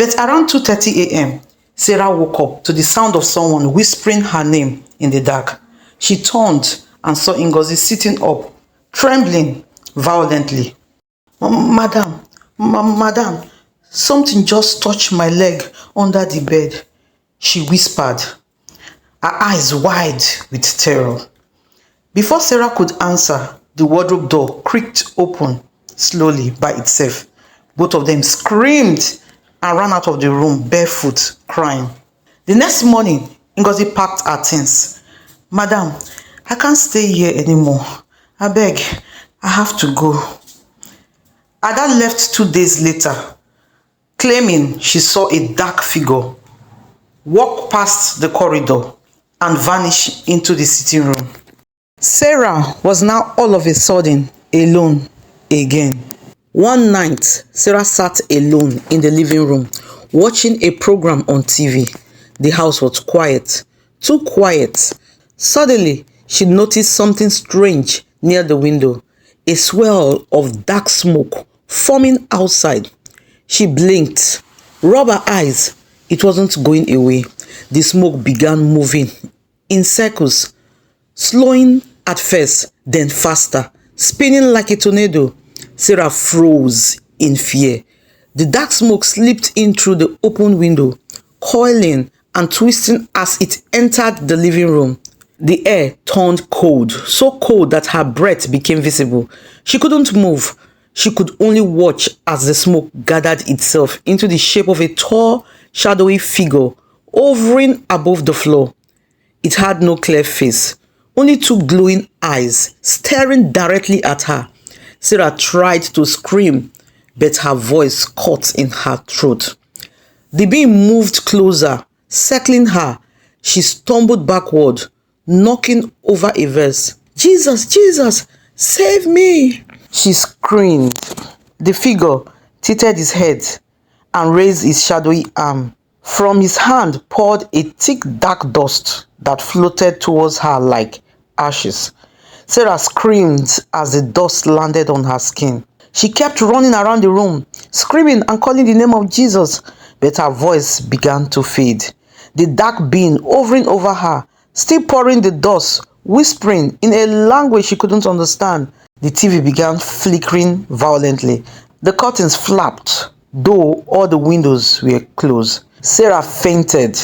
But around 2:30 a.m., Sarah woke up to the sound of someone whispering her name in the dark. She turned and saw Ngozi sitting up, trembling violently. Madam, madam, something just touched my leg under the bed, she whispered, her eyes wide with terror. Before Sarah could answer, the wardrobe door creaked open slowly by itself. Both of them screamed and ran out of the room barefoot, crying. The next morning, Ngozi packed her things. Madam, I can't stay here anymore. I beg, I have to go. Ada left 2 days later, claiming she saw a dark figure walk past the corridor and vanish into the sitting room. Sarah was now all of a sudden alone again. One night, Sarah sat alone in the living room, watching a program on TV. The house was quiet, too quiet. Suddenly, she noticed something strange near the window, a swirl of dark smoke forming outside. She blinked, rubbed her eyes. It wasn't going away. The smoke began moving in circles, slowing at first, then faster, spinning like a tornado. Sarah froze in fear. The dark smoke slipped in through the open window, coiling and twisting as it entered the living room. The air turned cold, so cold that her breath became visible. She couldn't move. She could only watch as the smoke gathered itself into the shape of a tall, shadowy figure hovering above the floor. It had no clear face, only 2 glowing eyes staring directly at her. Sarah tried to scream, but her voice caught in her throat. The being moved closer, circling her. She stumbled backward, knocking over a vase. Jesus, Jesus, save me! She screamed. The figure tilted his head and raised his shadowy arm. From his hand poured a thick dark dust that floated towards her like ashes. Sarah screamed as the dust landed on her skin. She kept running around the room, screaming and calling the name of Jesus, but her voice began to fade. The dark being hovering over her, still pouring the dust, whispering in a language she couldn't understand. The TV began flickering violently. The curtains flapped, though all the windows were closed. Sarah fainted.